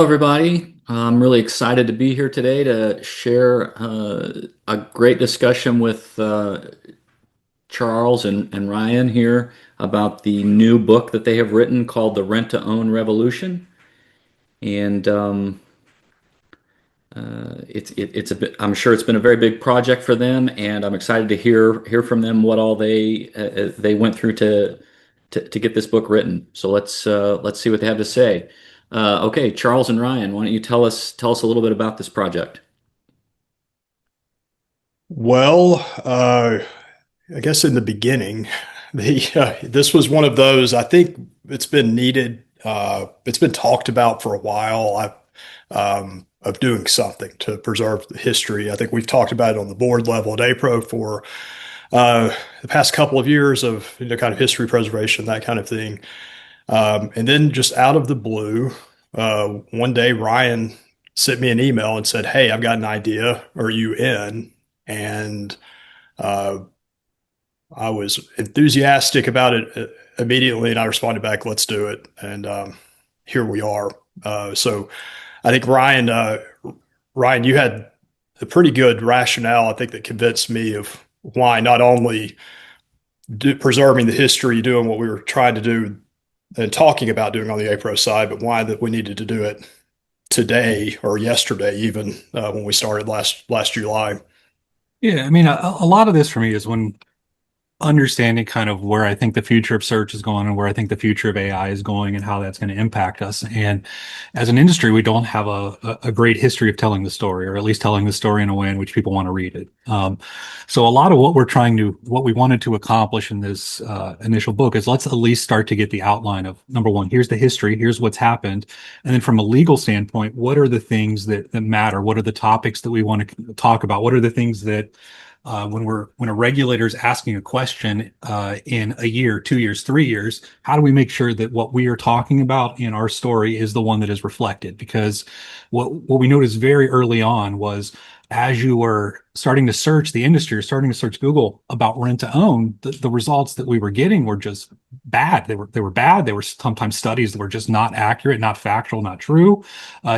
Everybody. I'm really excited to be here today to share a great discussion with Charles and Ryan here about the new book that they have written called The Rent to Own Revolution. And it's a bit, I'm sure it's been a very big project for them, and I'm excited to hear from them what all they went through to get this book written. So let's see what they have to say. Okay, Charles and Ryan, why don't you tell us a little bit about this project? Well, I guess in the beginning, this was one of those. I think it's been needed. It's been talked about for a while. Of doing something to preserve the history. I think we've talked about it on the board level at APRO for the past couple of years of kind of history preservation, that kind of thing. And then just out of the blue, one day Ryan sent me an email and said, "Hey, I've got an idea. Are you in?" And uh, I was enthusiastic about it immediately, and I responded back, "Let's do it." And here we are. So I think Ryan, you had a pretty good rationale, I think, that convinced me of why not only preserving the history, doing what we were trying to do and talking about doing on the APRO side, but why that we needed to do it today or yesterday, even when we started last July. Yeah, I mean, a lot of this for me is when understanding kind of where I think the future of search is going and where I think the future of AI is going and how that's going to impact us. And as an industry, we don't have a great history of telling the story, or at least telling the story in a way in which people want to read it. So a lot of what we wanted to accomplish in this initial book is let's at least start to get the outline of number one, here's the history, here's what's happened. And then from a legal standpoint, what are the things that matter? What are the topics that we want to talk about? What are the things that when a regulator is asking a question in a year, 2 years, 3 years, how do we make sure that what we are talking about in our story is the one that is reflected? Because what we noticed very early on was as you were starting to search the industry, or starting to search Google about rent to own, the results that we were getting were just bad. They were bad. They were sometimes studies that were just not accurate, not factual, not true.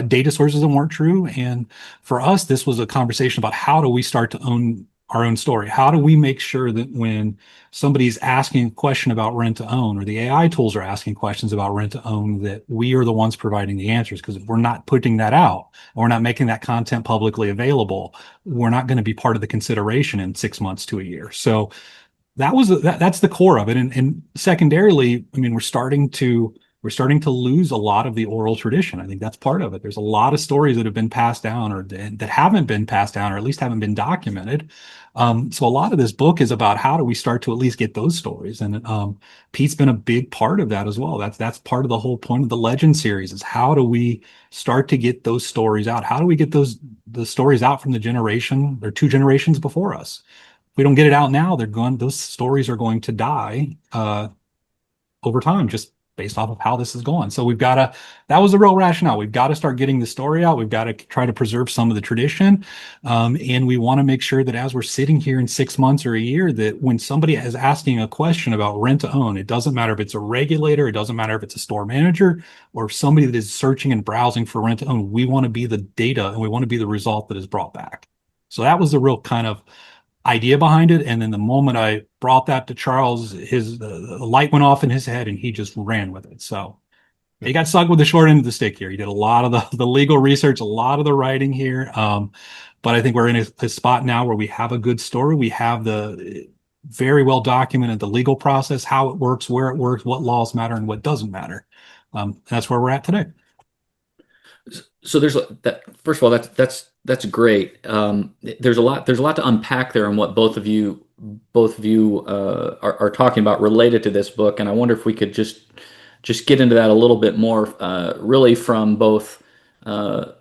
Data sources that weren't true. And for us, this was a conversation about how do we start to own our own story? How do we make sure that when somebody's asking a question about rent to own, or the AI tools are asking questions about rent to own, that we are the ones providing the answers? Because if we're not putting that out, or we're not making that content publicly available, we're not going to be part of the consideration in 6 months to a year. So that's the core of it. And secondarily, I mean, we're starting to lose a lot of the oral tradition. I think that's part of it. There's a lot of stories that have been passed down, or that haven't been passed down, or at least haven't been documented. So a lot of this book is about how do we start to at least get those stories. And Pete's been a big part of that as well. That's part of the whole point of the Legend series, is how do we start to get those stories out? How do we get the stories out from the generation or two generations before us? If we don't get it out now, those stories are going to die over time, just based off of how this is going. So that was the real rationale. We've got to start getting the story out. We've got to try to preserve some of the tradition. And we want to make sure that as we're sitting here in 6 months or a year, that when somebody is asking a question about rent to own, it doesn't matter if it's a regulator, it doesn't matter if it's a store manager, or somebody that is searching and browsing for rent to own. We want to be the data, and we want to be the result that is brought back. So that was the real kind of idea behind it. And then the moment I brought that to Charles, the light went off in his head and he just ran with it. So he got stuck with the short end of the stick here. He did a lot of the legal research, a lot of the writing here. But I think we're in a spot now where we have a good story. We have the very well documented the legal process, how it works, where it works, what laws matter and what doesn't matter. That's where we're at today. So there's that. First of all, that's great. There's a lot to unpack there on what both of you are talking about related to this book, and I wonder if we could just get into that a little bit more, really from both the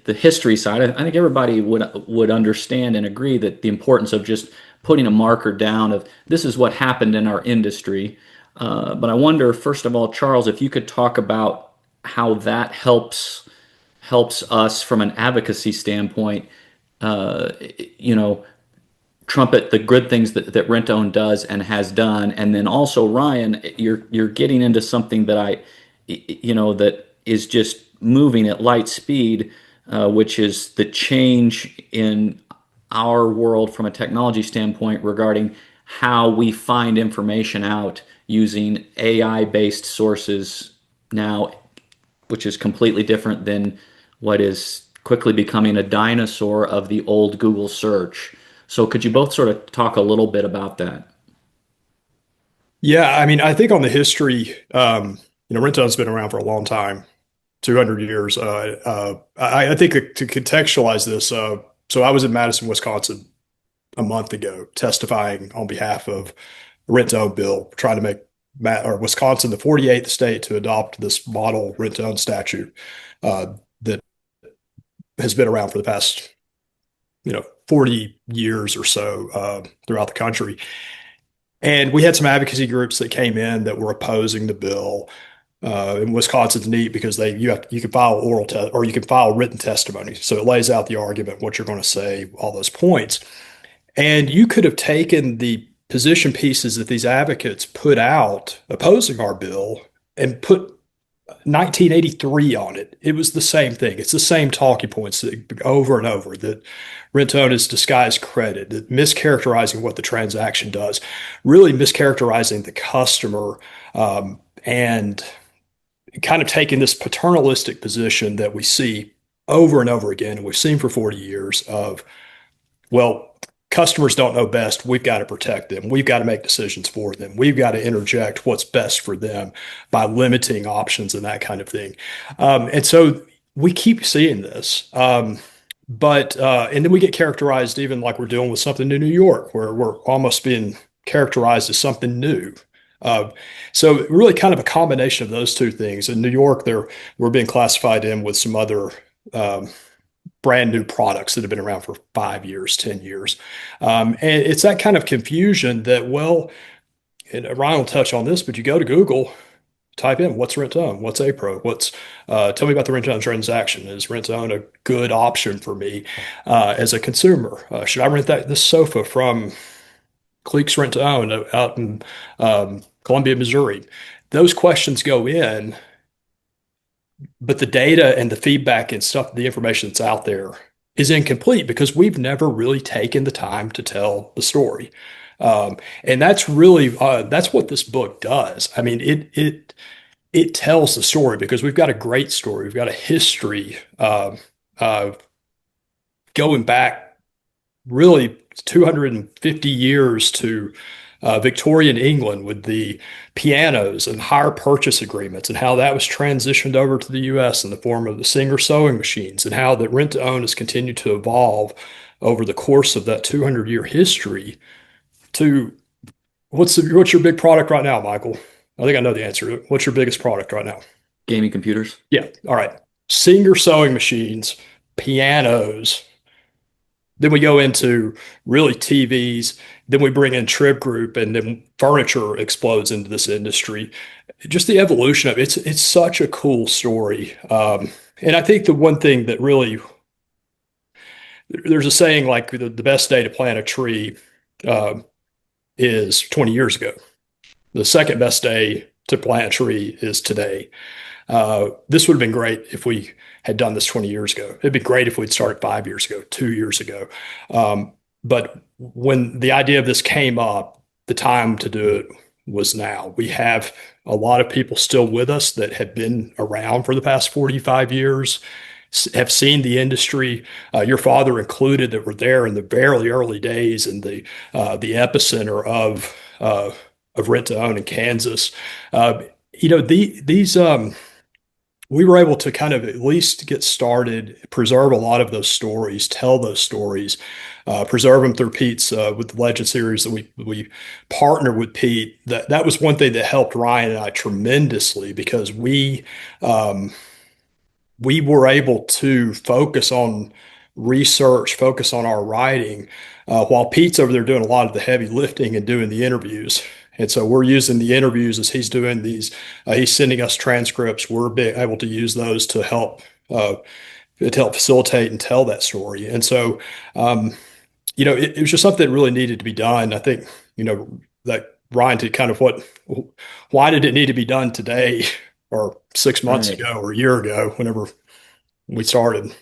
history side. I think everybody would understand and agree that the importance of just putting a marker down of this is what happened in our industry. But I wonder, first of all, Charles, if you could talk about how that helps us from an advocacy standpoint, uh, you know, trumpet the good things that Rent Own does and has done. And then also, Ryan, you're getting into something that that is just moving at light speed, which is the change in our world from a technology standpoint regarding how we find information out using AI-based sources now, which is completely different than what is quickly becoming a dinosaur of the old Google search. So could you both sort of talk a little bit about that? Yeah, I mean, I think on the history, rent-to-own's been around for a long time, 200 years. I think to contextualize this, so I was in Madison, Wisconsin a month ago testifying on behalf of a rent-to-own bill, trying to make Wisconsin the 48th state to adopt this model rent-to-own statute that has been around for the past, 40 years or so throughout the country. And we had some advocacy groups that came in that were opposing the bill. And Wisconsin's neat because you can file or you can file written testimony. So it lays out the argument, what you're going to say, all those points. And you could have taken the position pieces that these advocates put out opposing our bill and put 1983 on it. It was the same thing. It's the same talking points over and over, that rent-to-own is disguised credit, that mischaracterizing what the transaction does, really mischaracterizing the customer, and kind of taking this paternalistic position that we see over and over again, and we've seen for 40 years of, well, customers don't know best. We've got to protect them. We've got to make decisions for them. We've got to interject what's best for them by limiting options and that kind of thing. And so we keep seeing this. And then we get characterized, even like we're dealing with something in New York, where we're almost being characterized as something new. So really kind of a combination of those two things. In New York, we're being classified in with some other brand new products that have been around for 5 years, 10 years. And it's that kind of confusion that, well, and Ryan will touch on this, but you go to Google, type in what's rent-to-own, what's APRO, tell me about the rent-to-own transaction. Is rent-to-own a good option for me as a consumer? Should I rent this sofa from Cleeks Rent-to-Own out in Columbia, Missouri? Those questions go in, but the data and the feedback and stuff, the information that's out there is incomplete because we've never really taken the time to tell the story. And that's really, that's what this book does. I mean, it tells the story because we've got a great story. We've got a history going back really 250 years to Victorian England with the pianos and hire purchase agreements, and how that was transitioned over to the US in the form of the Singer sewing machines, and how the rent to own has continued to evolve over the course of that 200-year history to what's your big product right now, Michael? I think I know the answer. What's your biggest product right now? Gaming computers. Yeah. All right. Singer sewing machines, pianos. Then we go into really TVs. Then we bring in Trib Group, and then furniture explodes into this industry. Just the evolution of it's such a cool story. And I think the one thing that really, there's a saying like the best day to plant a tree is 20 years ago. The second best day to plant a tree is today. This would have been great if we had done this 20 years ago. It'd be great if we'd started 5 years ago, 2 years ago. But when the idea of this came up, the time to do it was now. We have a lot of people still with us that have been around for the past 45 years, have seen the industry, your father included, that were there in the very early days and the epicenter of rent to own in Kansas. These we were able to kind of at least get started, preserve a lot of those stories, tell those stories, preserve them through Pete's with the Legend series that we partnered with Pete. That was one thing that helped Ryan and I tremendously, because we were able to focus on research, focus on our writing, while Pete's over there doing a lot of the heavy lifting and doing the interviews. And so we're using the interviews as he's doing these. He's sending us transcripts. We're being able to use those to help facilitate and tell that story. And so, it was just something that really needed to be done. I think, that Ryan did kind of why did it need to be done today? or 6 months Right. ago or a year ago, whenever we started.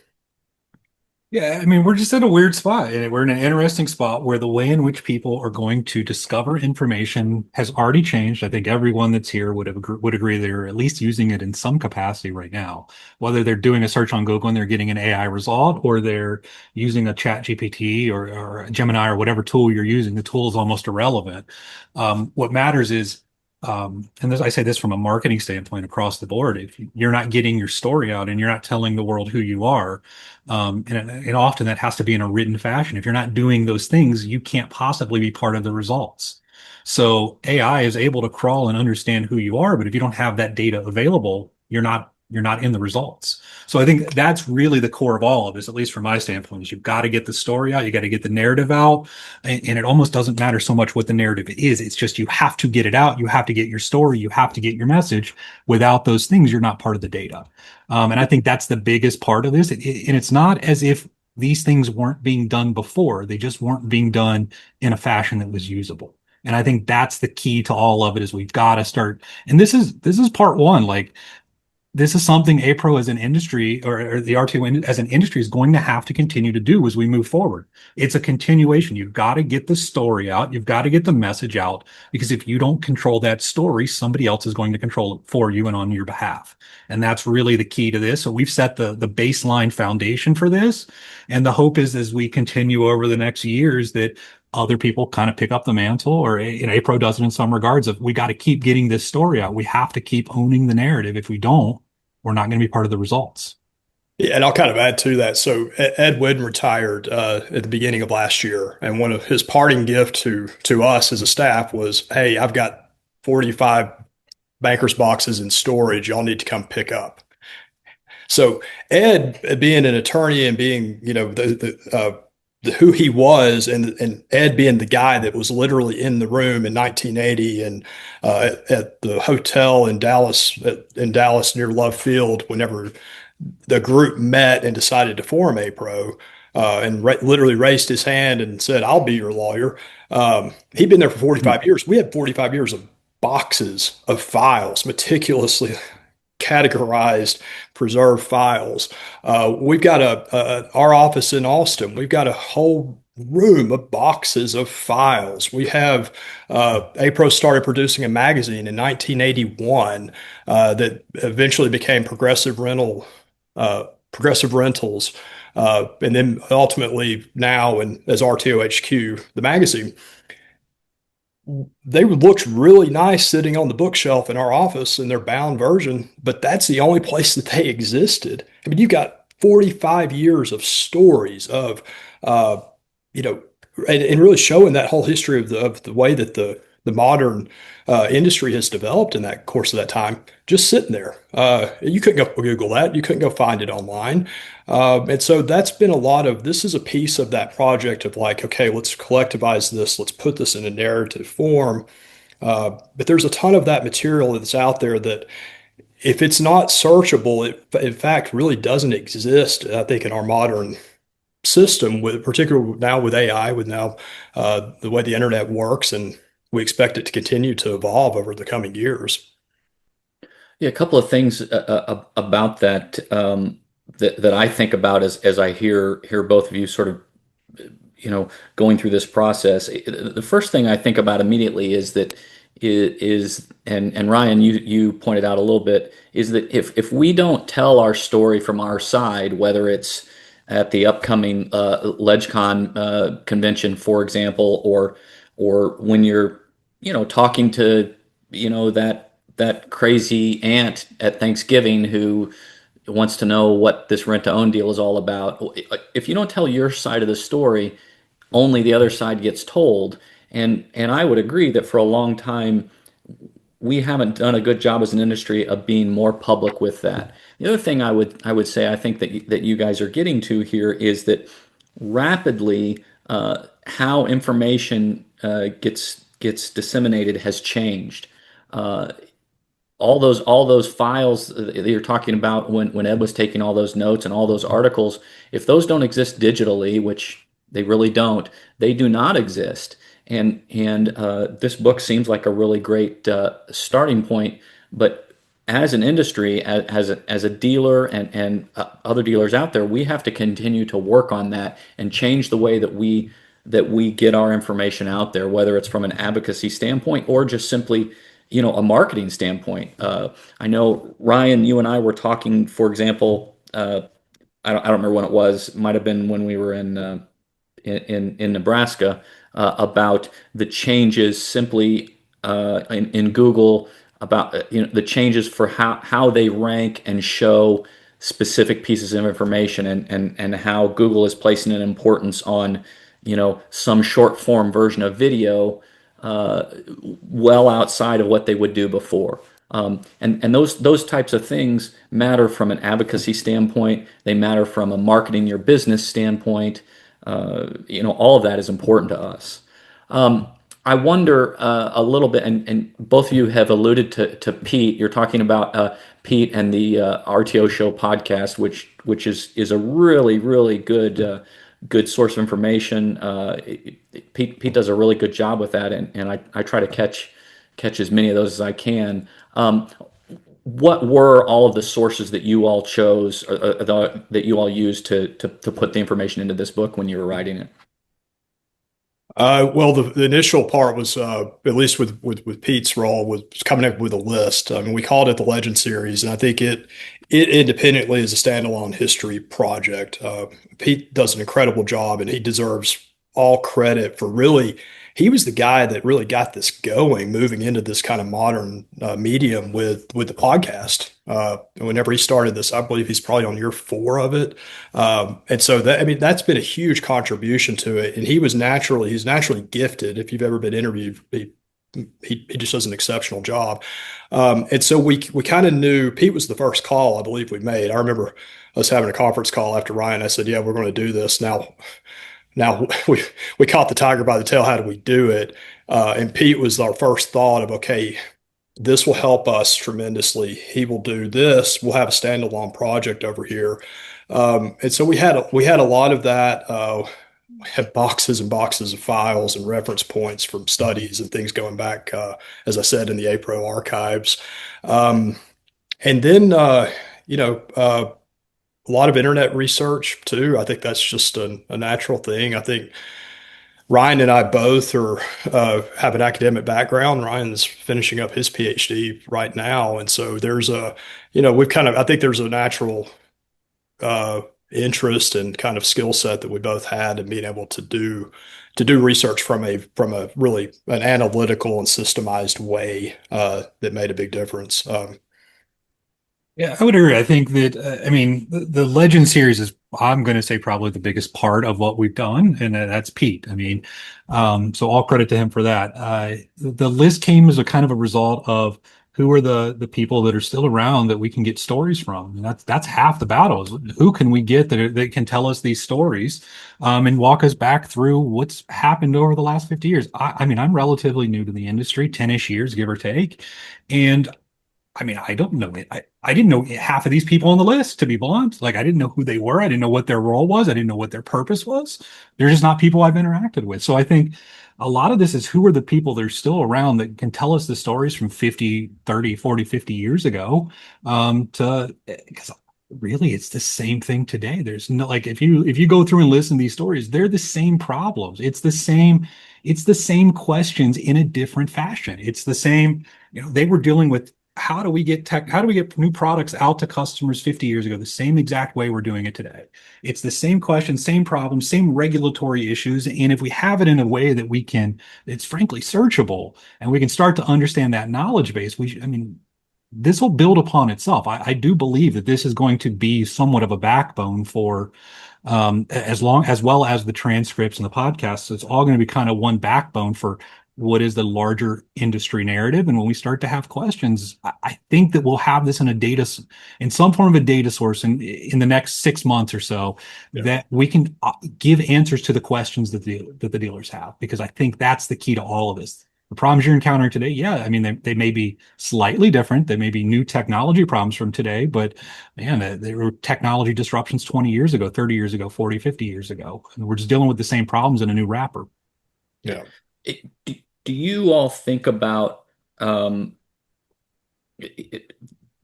Yeah, I mean, we're just in a weird spot, and we're in an interesting spot where the way in which people are going to discover information has already changed. I think everyone that's here would agree they're at least using it in some capacity right now. Whether they're doing a search on Google and they're getting an AI result, or they're using a Chat GPT or a Gemini or whatever tool you're using, the tool is almost irrelevant. What matters is and this, I say this from a marketing standpoint across the board. If you're not getting your story out and you're not telling the world who you are, and often that has to be in a written fashion. If you're not doing those things, you can't possibly be part of the results. So AI is able to crawl and understand who you are, but if you don't have that data available, you're not in the results. So I think that's really the core of all of this, at least from my standpoint, is you've got to get the story out, you got to get the narrative out, and it almost doesn't matter so much what the narrative is. It's just you have to get it out, you have to get your story, you have to get your message. Without those things, you're not part of the data. And I think that's the biggest part of this. And it's not as if these things weren't being done before. They just weren't being done in a fashion that was usable. And I think that's the key to all of it is we've got to start. And this is part one. Like this is something APRO as an industry or the RTO as an industry is going to have to continue to do as we move forward. It's a continuation. You've got to get the story out. You've got to get the message out because if you don't control that story, somebody else is going to control it for you and on your behalf. And that's really the key to this. So we've set the baseline foundation for this. And the hope is as we continue over the next years that other people kind of pick up the mantle, or APRO does it in some regards of we got to keep getting this story out. We have to keep owning the narrative. If we don't, we're not going to be part of the results. Yeah, and I'll kind of add to that. So Ed Wynn retired at the beginning of last year, and one of his parting gift to us as a staff was, "Hey, I've got 45 bankers boxes in storage. Y'all need to come pick up." So Ed, being an attorney and being, the who he was, and Ed being the guy that was literally in the room in 1980 and at the hotel in Dallas near Love Field, whenever the group met and decided to form APRO, and literally raised his hand and said, "I'll be your lawyer." He'd been there for 45 years. We had 45 years of boxes of files, meticulously categorized, preserved files. We've got our office in Austin. We've got a whole room of boxes of files. We have APRO started producing a magazine in 1981 that eventually became Progressive Rentals, and then ultimately now and as RTO HQ, the magazine. They looked really nice sitting on the bookshelf in our office in their bound version, but that's the only place that they existed. I mean, you got 45 years of stories of, uh, you know, and really showing that whole history of the way that the modern industry has developed in that course of that time, just sitting there. You couldn't go Google that. You couldn't go find it online. And so that's been a lot of this is a piece of that project of like, okay, let's collectivize this. Let's put this in a narrative form. But there's a ton of that material that's out there that if it's not searchable, it in fact really doesn't exist, I think, in our modern system, with particularly now with AI, with now the way the internet works, and we expect it to continue to evolve over the coming years. Yeah, a couple of things about that, that I think about as I hear both of you sort of going through this process. The first thing I think about immediately is that is and Ryan, you pointed out a little bit, is that if we don't tell our story from our side, whether it's at the upcoming LegCon convention, for example, or when you're talking to that crazy aunt at Thanksgiving who wants to know what this rent to own deal is all about. If you don't tell your side of the story, only the other side gets told. And I would agree that for a long time we haven't done a good job as an industry of being more public with that. The other thing I would say I think that you guys are getting to here is that rapidly how information gets disseminated has changed. Uh, all those files that you're talking about when Ed was taking all those notes and all those articles, if those don't exist digitally, which they really don't, they do not exist. And this book seems like a really great starting point. But as an industry, as a dealer and other dealers out there, we have to continue to work on that and change the way that we get our information out there, whether it's from an advocacy standpoint or just simply, a marketing standpoint. I know Ryan, you and I were talking, for example, I don't remember when it was. It might have been when we were in Nebraska, about the changes simply in Google, about the changes for how they rank and show specific pieces of information, and how Google is placing an importance on some short form version of video, uh, well outside of what they would do before. And those types of things matter from an advocacy standpoint. They matter from a marketing your business standpoint. All of that is important to us. Um, I wonder a little bit, and both of you have alluded to Pete. You're talking about Pete and the RTO Show podcast, which is a really really good source of information. Pete does a really good job with that, and I try to catch as many of those as I can. What were all of the sources that you all chose, that you all used to put the information into this book when you were writing it? Well, the initial part was, at least with Pete's role, was coming up with a list. I mean, we called it the Legend Series, and I think it independently is a standalone history project. Pete does an incredible job, and he deserves all credit for really. He was the guy that really got this going, moving into this kind of modern medium with the podcast. Whenever he started this, I believe he's probably on year 4 of it. And so that, I mean, that's been a huge contribution to it. And he's naturally gifted. If you've ever been interviewed, he just does an exceptional job. And so we kind of knew Pete was the first call I believe we made. I remember us having a conference call after Ryan. I said, "Yeah, we're going to do this now." We caught the tiger by the tail. How do we do it? And Pete was our first thought of, okay, this will help us tremendously. He will do this. We'll have a standalone project over here. And so we had a lot of that. We had boxes and boxes of files and reference points from studies and things going back, as I said, in the APRO archives. Um, and then, you know, a lot of internet research too. I think that's just a natural thing. I think Ryan and I both have an academic background. Ryan's finishing up his PhD right now, and so we've I think there's a natural uh, interest and kind of skill set that we both had in being able to do research from a really an analytical and systemized way that made a big difference. Yeah, I would agree. I think that, I mean, the Legend series is, I'm going to say, probably the biggest part of what we've done, and that's Pete. I mean, so all credit to him for that. The list came as a kind of a result of who are the people that are still around that we can get stories from. And that's half the battle, is who can we get that can tell us these stories, and walk us back through what's happened over the last 50 years. I mean, I'm relatively new to the industry, 10-ish years, give or take. And I mean, I don't know it. I didn't know half of these people on the list, to be blunt. Like, I didn't know who they were. I didn't know what their role was. I didn't know what their purpose was. They're just not people I've interacted with. So I think a lot of this is who are the people that are still around that can tell us the stories from 50, 30, 40, 50 years ago. Because really it's the same thing today. There's no, like, if you go through and listen to these stories, they're the same problems. It's the same questions in a different fashion. It's the same, they were dealing with how do we get new products out to customers 50 years ago, the same exact way we're doing it today. It's the same question, same problem, same regulatory issues. And if we have it in a way that it's frankly searchable, and we can start to understand that knowledge base, I mean, this will build upon itself. I do believe that this is going to be somewhat of a backbone for, as well as the transcripts and the podcasts. So it's all going to be kind of one backbone for what is the larger industry narrative. And when we start to have questions, I think that we'll have this in some form of a data source in the next 6 months or so, Yeah. that we can give answers to the questions that the dealers have, because I think that's the key to all of this. The problems you're encountering today, yeah, I mean, they may be slightly different. They may be new technology problems from today, but man, there were technology disruptions 20 years ago, 30 years ago, 40, 50 years ago. And we're just dealing with the same problems in a new wrapper. Yeah. Do you all think about, um,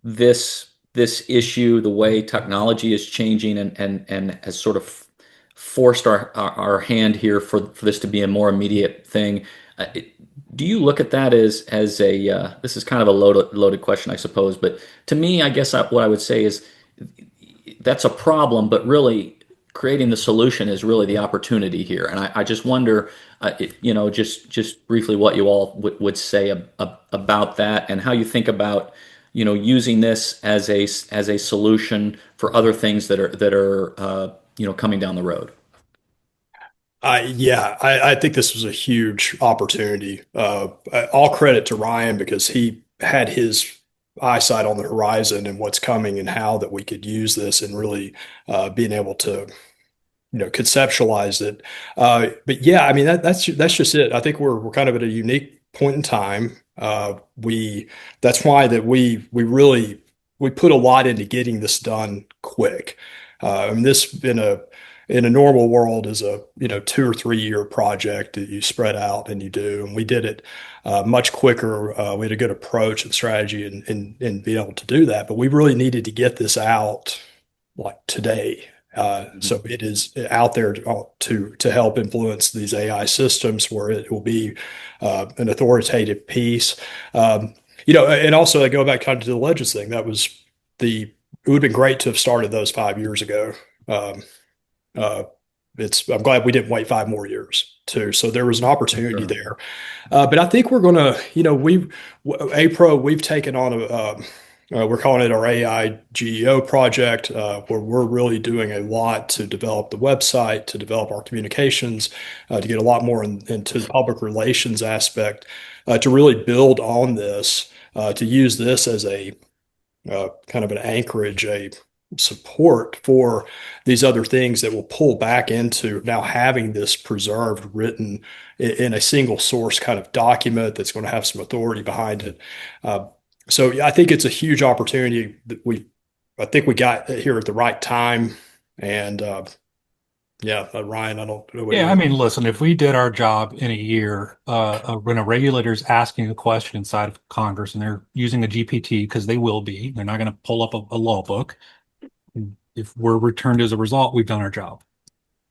this issue, the way technology is changing and has sort of forced our hand here for this to be a more immediate thing. Do you look at that as a this is kind of a loaded question, I suppose, but to me, I guess what I would say is that's a problem, but really creating the solution is really the opportunity here. And I just wonder, just briefly what you all would say about that and how you think about, using this as a solution for other things that are coming down the road. Yeah, I think this was a huge opportunity. All credit to Ryan because he had his eyesight on the horizon and what's coming and how that we could use this and really being able to conceptualize it. But yeah, I mean that's just it. I think we're kind of at a unique point in time. We That's why that we really we put a lot into getting this done quick. And this in a normal world is a 2 or 3 year project that you spread out and you do, and we did it much quicker. We had a good approach and strategy and being able to do that, but we really needed to get this out like today. So it is out there to help influence these AI systems where it will be an authoritative piece. And also I go back kind of to the Legends thing. It would have been great to have started those 5 years ago. Uh, I'm glad we didn't wait 5 more years too. So there was an opportunity Sure. there. But I think we're gonna, APRO, we've taken on we're calling it our AI GEO project, where we're really doing a lot to develop the website, to develop our communications, to get a lot more into the public relations aspect, to really build on this, to use this as a kind of an anchorage, a support for these other things that will pull back into now having this preserved, written in a single source kind of document that's going to have some authority behind it. So yeah, I think it's a huge opportunity that I think we got here at the right time. And yeah, Ryan, I don't know what Yeah, I you. mean, listen, if we did our job in a year, when a regulator's asking a question inside of Congress and they're using a GPT, because they will be, they're not going to pull up a law book. If we're returned as a result, we've done our job.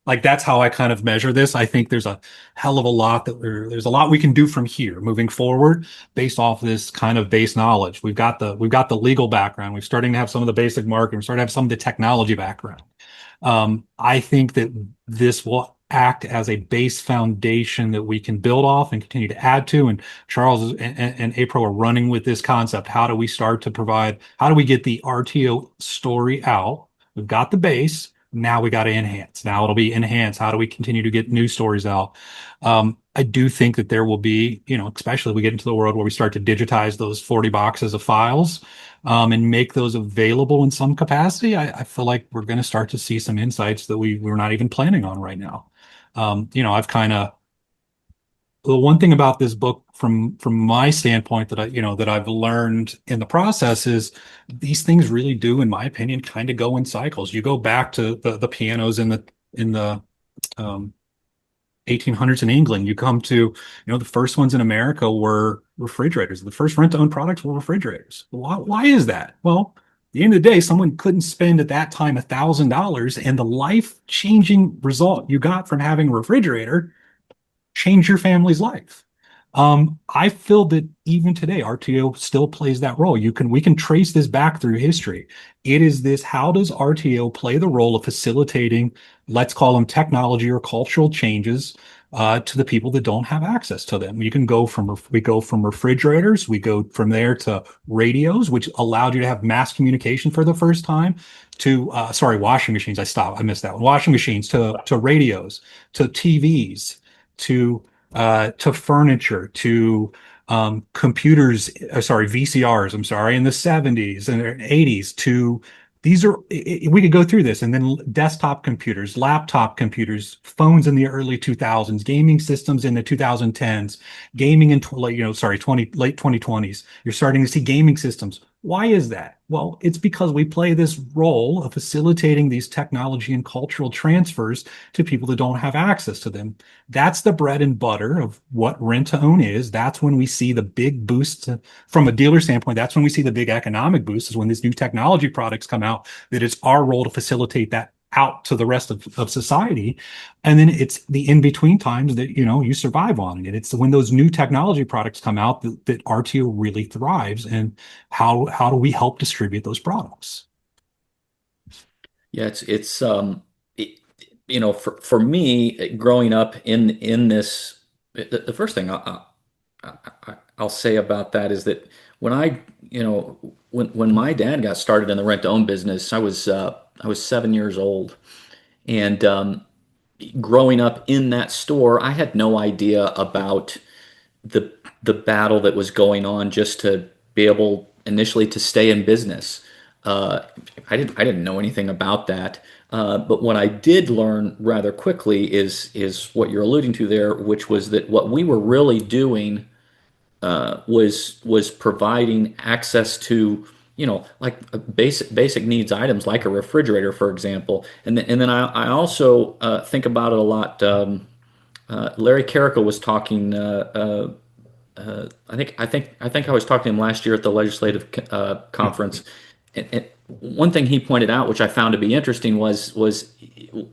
Like that's how I kind of measure this. I think there's a hell of a lot there's a lot we can do from here moving forward based off this kind of base knowledge. We've got the legal background. We're starting to have some of the basic marketing. We're starting to have some of the technology background. I think that this will act as a base foundation that we can build off and continue to add to. And Charles and APRO are running with this concept. How do we start to provide, how do we get the RTO story out? We've got the base. Now we got to enhance. Now it'll be enhanced. How do we continue to get new stories out? I do think that there will be, especially if we get into the world where we start to digitize those 40 boxes of files, and make those available in some capacity. I feel like we're going to start to see some insights that we're not even planning on right now. I've kind of the one thing about this book from my standpoint that I've learned in the process is these things really do, in my opinion, kind of go in cycles. You go back to the pianos in the 1800s in England. You come to, the first ones in America were refrigerators. The first rent-to-own products were refrigerators. Why is that? Well, at the end of the day, someone couldn't spend at that time $1,000, and the life-changing result you got from having a refrigerator change your family's life. I feel that even today, RTO still plays that role. We can trace this back through history. It is this, how does RTO play the role of facilitating, let's call them technology or cultural changes, to the people that don't have access to them? We go from refrigerators, we go from there to radios, which allowed you to have mass communication for the first time, to washing machines. I missed that one. Washing machines to radios, to TVs, to furniture, to computers, VCRs, in the 70s and 80s. We could go through this, and then desktop computers, laptop computers, phones in the early 2000s, gaming systems in the 2010s, gaming in late 2020s. You're starting to see gaming systems Why is that? Well, it's because we play this role of facilitating these technology and cultural transfers to people that don't have access to them. That's the bread and butter of what rent to own is. That's when we see the big boosts from a dealer standpoint. That's when we see the big economic boost is when these new technology products come out, that it's our role to facilitate that out to the rest of society. And then it's the in-between times that, you survive on it. It's when those new technology products come out that RTO really thrives. And how do we help distribute those products? Yeah, it, for me growing up in this, the first thing I'll say about that is that when when my dad got started in the rent to own business, I was 7 years old, and growing up in that store, I had no idea about the the battle that was going on just to be able initially to stay in business. Uh, I didn't know anything about that. But what I did learn rather quickly is what you're alluding to there, which was that what we were really doing was providing access to like basic needs items like a refrigerator, for example. And then I also think about it a lot. Larry Carrico was talking. I was talking to him last year at the legislative conference, and one thing he pointed out, which I found to be interesting, was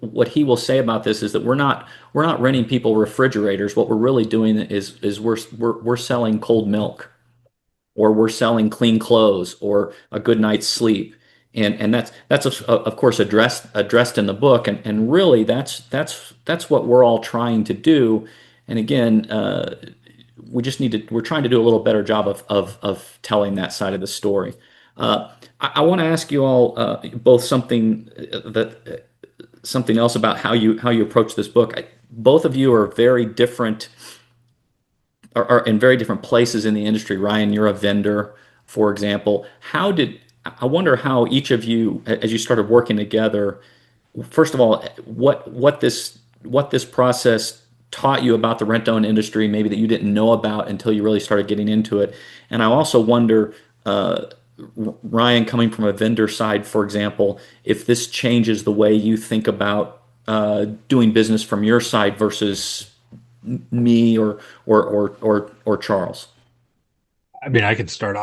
what he will say about this is that we're not renting people refrigerators. What we're really doing is we're selling cold milk, or we're selling clean clothes, or a good night's sleep. And that's of course addressed in the book, and really that's what we're all trying to do. And again, we're trying to do a little better job of telling that side of the story. I want to ask you all both something else about how you approach this book. Both of you are very different, are in very different places in the industry. Ryan, you're a vendor, for example. I wonder how each of you, as you started working together, first of all, what this process taught you about the rent-own industry, maybe that you didn't know about until you really started getting into it. And I also wonder, Ryan, coming from a vendor side, for example, if this changes the way you think about doing business from your side versus me or Charles. I mean, I can start.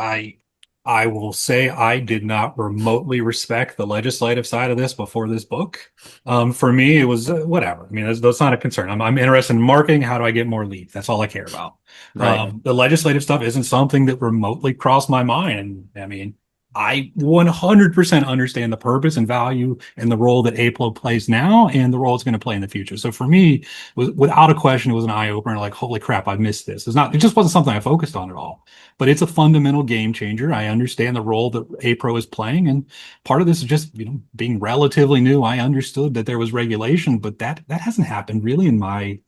I will say I did not remotely respect the legislative side of this before this book. For me, it was whatever. I mean, that's not a concern. I'm interested in marketing. How do I get more leads? That's all I care about. Right. The legislative stuff isn't something that remotely crossed my mind. And I mean, I 100% understand the purpose and value and the role that APLO plays now and the role it's going to play in the future. So for me, without a question, it was an eye opener. Like, holy crap, I missed this. It just wasn't something I focused on at all, but it's a fundamental game changer. I understand the role that APRO is playing. And part of this is just, being relatively new. I understood that there was regulation, but that hasn't happened really in my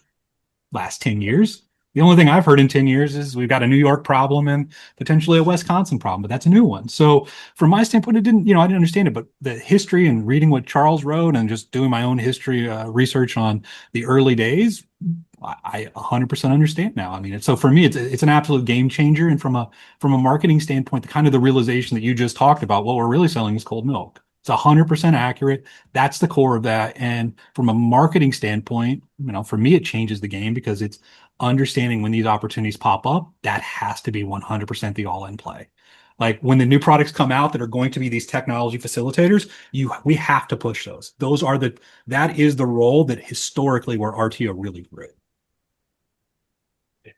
last 10 years. The only thing I've heard in 10 years is we've got a New York problem and potentially a Wisconsin problem, but that's a new one. So from my standpoint, I didn't understand it, but the history and reading what Charles wrote and just doing my own history research on the early days, I 100% understand now. I mean, so for me, it's an absolute game changer. And from a marketing standpoint, the kind of the realization that you just talked about, what we're really selling is cold milk. It's 100% accurate. That's the core of that. And from a marketing standpoint, for me, it changes the game because it's understanding when these opportunities pop up, that has to be 100% the all-in play. Like when the new products come out that are going to be these technology facilitators, we have to push those. That is the role that historically where RTO really grew.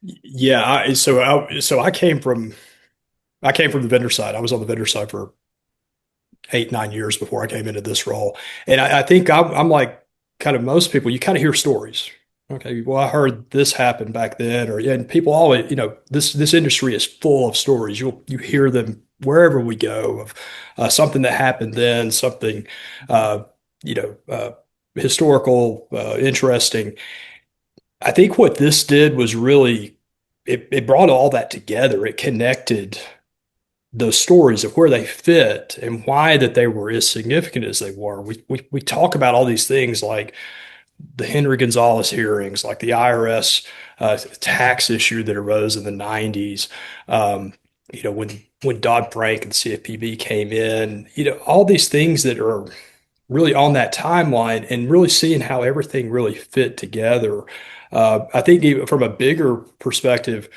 Yeah, I came from the vendor side. I was on the vendor side for 8, 9 years before I came into this role. And I think I'm like kind of most people, you kind of hear stories. Okay, well, I heard this happen back then, or yeah, and people always, this industry is full of stories. You hear them wherever we go of something that happened then, something uh, you know, historical, interesting. I think what this did was really it brought all that together. It connected those stories of where they fit and why that they were as significant as they were. We talk about all these things like the Henry Gonzalez hearings, like the IRS tax issue that arose in the 90s. when Dodd-Frank and CFPB came in, all these things that are really on that timeline and really seeing how everything really fit together. I think even from a bigger perspective,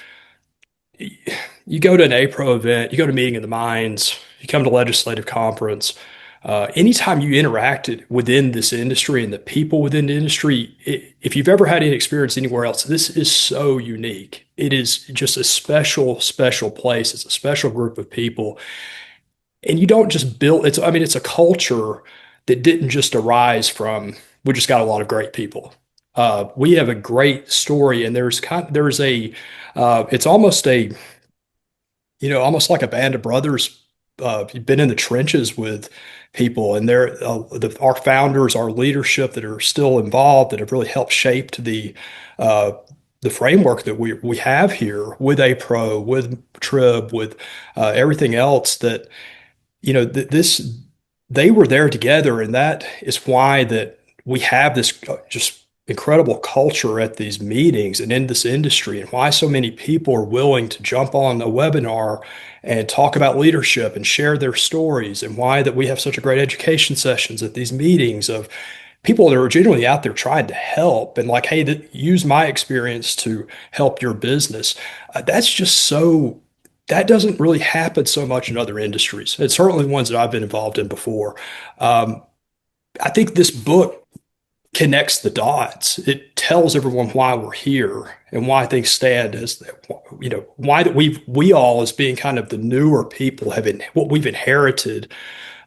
you go to an APRO event, you go to Meeting of the Minds, you come to legislative conference. Anytime you interacted within this industry and the people within the industry, if you've ever had any experience anywhere else, this is so unique. It is just a special, special place. It's a special group of people. And you don't just build, it's a culture that didn't just arise from, we just got a lot of great people. We have a great story, and it's almost like a band of brothers. You've been in the trenches with people, and our founders, our leadership that are still involved, that have really helped shape the framework that we have here with APRO, with Trib, with everything else that this they were there together, and that is why that we have this just incredible culture at these meetings and in this industry, and why so many people are willing to jump on a webinar and talk about leadership and share their stories, and why that we have such a great education sessions at these meetings of people that are genuinely out there trying to help and like, hey, use my experience to help your business. That's just so that doesn't really happen so much in other industries. It's certainly ones that I've been involved in before. Um, I think this book connects the dots. It tells everyone why we're here and why things stand as, why that we all as being kind of the newer people what we've inherited,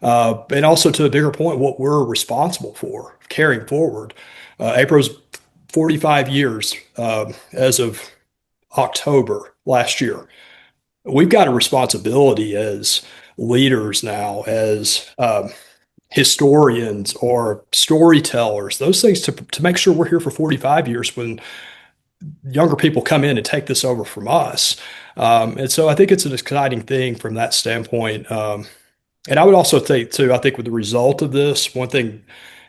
and also to a bigger point, what we're responsible for carrying forward. APRO's 45 years as of October last year. We've got a responsibility as leaders now, as historians or storytellers, those things to make sure we're here for 45 years when younger people come in and take this over from us. And so I think it's an exciting thing from that standpoint. And I would also think too, I think with the result of this, one thing,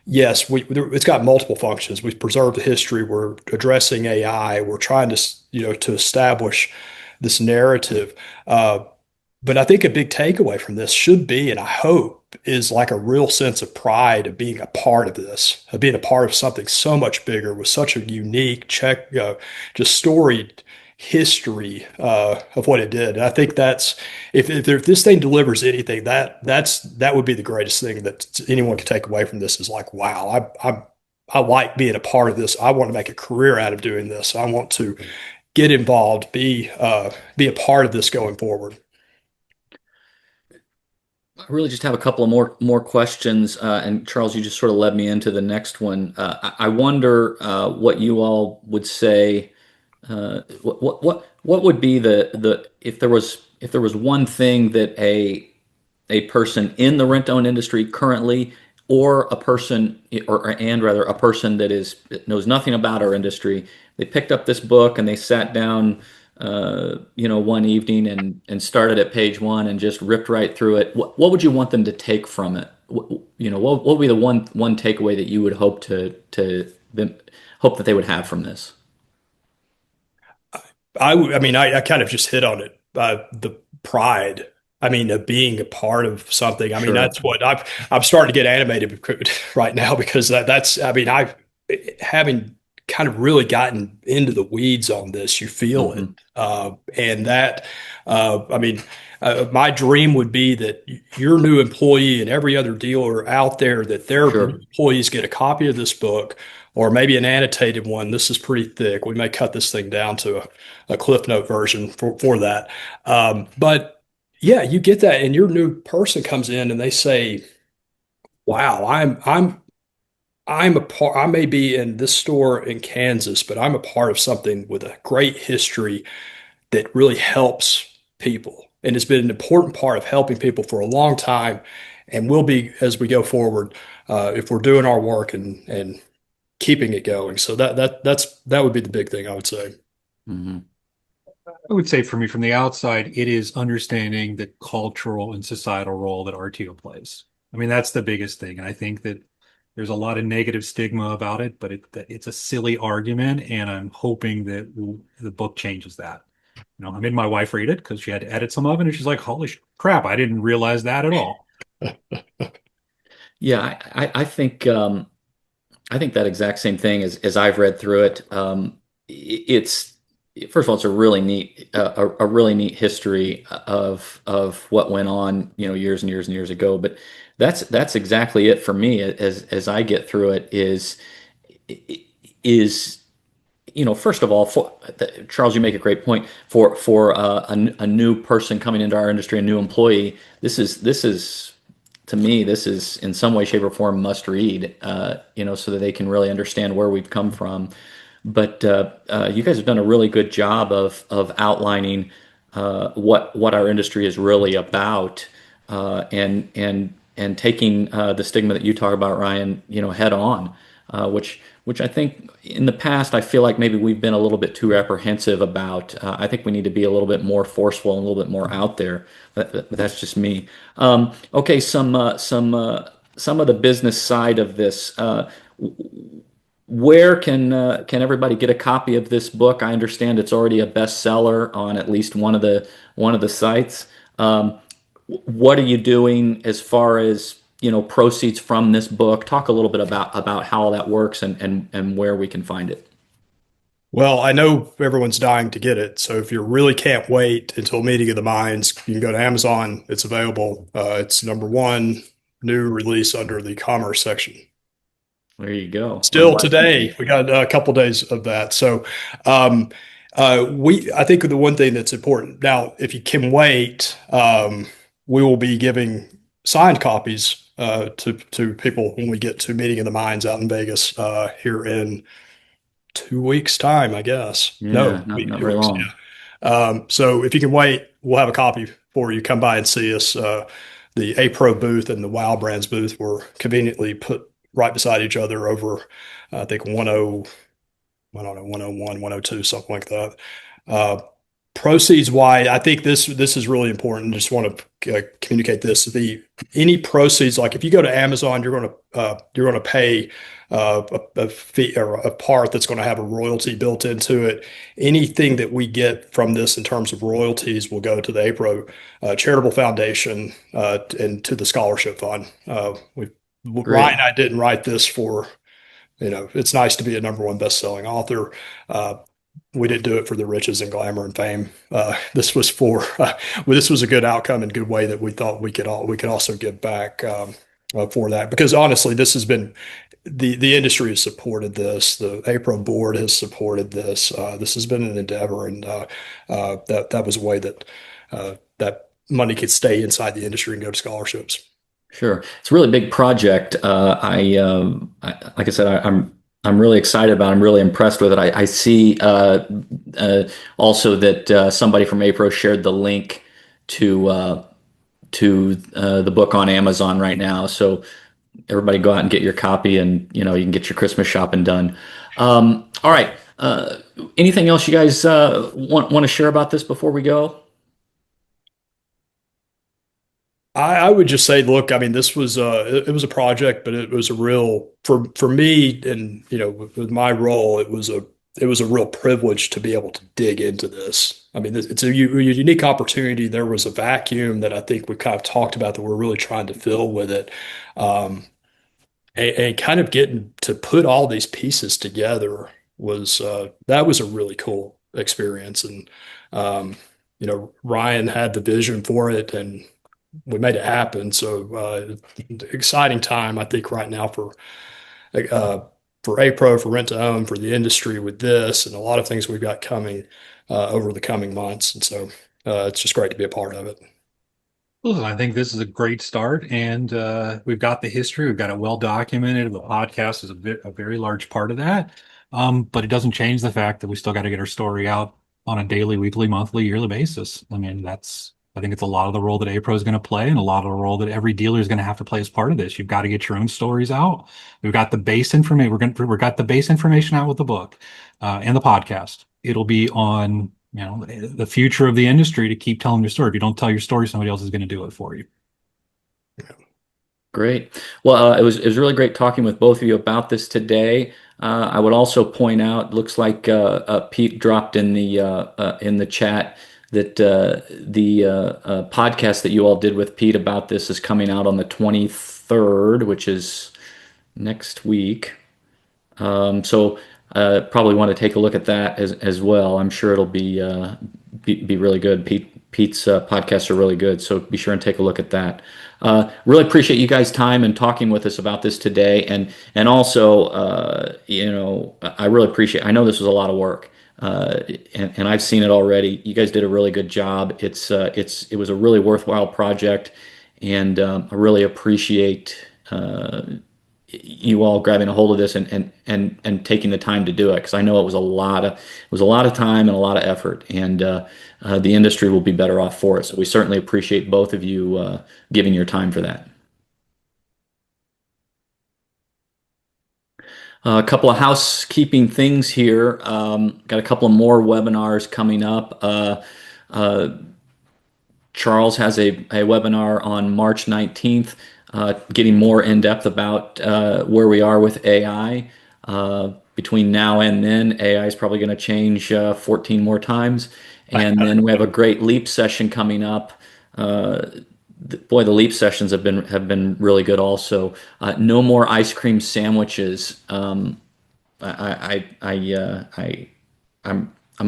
yes, it's got multiple functions. We've preserved the history. We're addressing AI. We're trying to establish this narrative. But I think a big takeaway from this should be, and I hope, is like a real sense of pride of being a part of this, of being a part of something so much bigger with such a unique, just storied history of what it did. And I think that's if this thing delivers anything, that would be the greatest thing that anyone could take away from this is like, wow, I like being a part of this. I want to make a career out of doing this. I want to get involved, be a part of this going forward. I really just have a couple of more questions, and Charles, you just sort of led me into the next one. I wonder what you all would say. What would be the if there was one thing that a person in the rent-own industry currently, or a person, and rather a person that knows nothing about our industry, they picked up this book and they sat down, one evening and started at page one and just ripped right through it. What would you want them to take from it? What would be the one takeaway that you would hope hope that they would have from this? I kind of just hit on it. The pride. I mean, of being a part of something. I mean, Sure. that's what I'm starting to get animated right now because that's. I mean, I having kind of really gotten into the weeds on this, you feel it, Hmm. and that. I mean, my dream would be that your new employee and every other dealer out there that their Sure. employees get a copy of this book or maybe an annotated one. This is pretty thick. We may cut this thing down to a Cliff Note version for that. But yeah, you get that, and your new person comes in and they say, "Wow, I'm a part. I may be in this store in Kansas, but I'm a part of something with a great history that really helps people, and it's been an important part of helping people for a long time, and will be as we go forward if we're doing our work and keeping it going." So that would be the big thing I would say. Hmm. I would say for me from the outside, it is understanding the cultural and societal role that RTO plays. I mean, that's the biggest thing. And I think that there's a lot of negative stigma about it, but it's a silly argument. And I'm hoping that the book changes that. I made my wife read it because she had to edit some of it, and she's like, "Holy crap, I didn't realize that at all." Yeah, I think that exact same thing as I've read through it. It's first of all, it's a really neat a really neat history of what went on, years and years and years ago. But that's exactly it for me as I get through it is first of all, Charles, you make a great point for a new person coming into our industry, a new employee. This is to me, this is in some way, shape, or form must read, so that they can really understand where we've come from. But you guys have done a really good job of outlining what our industry is really about, and taking the stigma that you talk about, Ryan, head on, which I think in the past I feel like maybe we've been a little bit too apprehensive about. I think we need to be a little bit more forceful and a little bit more out there. But that's just me. Okay, some of the business side of this. Where can everybody get a copy of this book? I understand it's already a bestseller on at least one of the sites. What are you doing as far as proceeds from this book? Talk a little bit about how all that works and where we can find it. Well, I know everyone's dying to get it. So if you really can't wait until Meeting of the Minds, you can go to Amazon. It's available. It's number one new release under the commerce section. There you go. I'm Still glad. today, we got a couple days of that. So I think the one thing that's important now, if you can wait, we will be giving signed copies to people when we get to Meeting of the Minds out in Vegas here in 2 weeks' time, I guess. Yeah, No, not very 2 weeks. long. So if you can wait, we'll have a copy for you. Come by and see us. The APRO booth and the Wow Brands booth were conveniently put right beside each other over, I think, 10, I don't know, 101, 102, something like that. Uh, Proceeds why I think this is really important. Just want to communicate this. Any proceeds, like if you go to Amazon, you're going to pay a fee or a part that's going to have a royalty built into it. Anything that we get from this in terms of royalties will go to the APRO charitable foundation and to the scholarship fund. Ryan Great. and I didn't write this for, it's nice to be a number one best-selling author. We didn't do it for the riches and glamour and fame. This was a good outcome and good way that we thought we could also give back for that. Because honestly, this has been the industry has supported this. The APRO board has supported this. This has been an endeavor, and that was a way that that money could stay inside the industry and go to scholarships. Sure. It's a really big project. Like I said, I'm really excited about it. I'm really impressed with it. I see also that somebody from APRO shared the link to the book on Amazon right now. So everybody go out and get your copy, and you can get your Christmas shopping done. All right. Anything else you guys want to share about this before we go? I would just say, look, I mean, this was it was a project, but it was a real for me, and with my role, it was a real privilege to be able to dig into this. I mean, it's a unique opportunity. There was a vacuum that I think we kind of talked about that we're really trying to fill with it, and kind of getting to put all these pieces together was that was a really cool experience. And Ryan had the vision for it, and we made it happen. So exciting time, I think, right now uh, for APRO, for rent to own, for the industry with this, and a lot of things we've got coming over the coming months. And so it's just great to be a part of it. Listen, I think this is a great start, and we've got the history. We've got it well documented. The podcast is a very large part of that, but it doesn't change the fact that we still got to get our story out on a daily, weekly, monthly, yearly basis. I mean, I think it's a lot of the role that APRO is going to play, and a lot of the role that every dealer is going to have to play as part of this. You've got to get your own stories out. We've got the base information. We've got the base information out with the book and the podcast. It'll be on the future of the industry to keep telling your story. If you don't tell your story, somebody else is going to do it for you. Great. Well, it was really great talking with both of you about this today. I would also point out, looks like Pete dropped in the chat that the podcast that you all did with Pete about this is coming out on the 23rd, which is next week. So probably want to take a look at that as well. I'm sure it'll be really good. Pete's podcasts are really good, so be sure and take a look at that. Really appreciate you guys' time and talking with us about this today, and also I really appreciate. I know this was a lot of work. And I've seen it already. You guys did a really good job. It was a really worthwhile project, and I really appreciate you all grabbing a hold of this and taking the time to do it, because I know it was a lot of time and a lot of effort, and the industry will be better off for it. So we certainly appreciate both of you giving your time for that. A couple of housekeeping things here. Got a couple of more webinars coming up. Uh, Charles has a webinar on March 19th, getting more in depth about where we are with AI. Between now and then, AI is probably going to change 14 more times. And then we have a great leap session coming up. Boy, the leap sessions have been really good also. No more ice cream sandwiches. I'm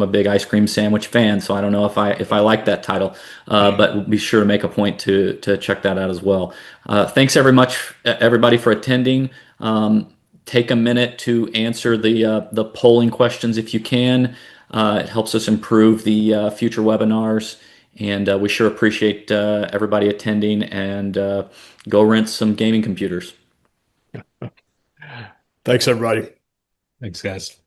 a big ice cream sandwich fan, so I don't know if I like that title, but be sure to make a point to check that out as well. Thanks very much, everybody, for attending. Take a minute to answer the polling questions if you can. It helps us improve the future webinars, and we sure appreciate everybody attending. And go rent some gaming computers. Thanks, everybody. Thanks, guys.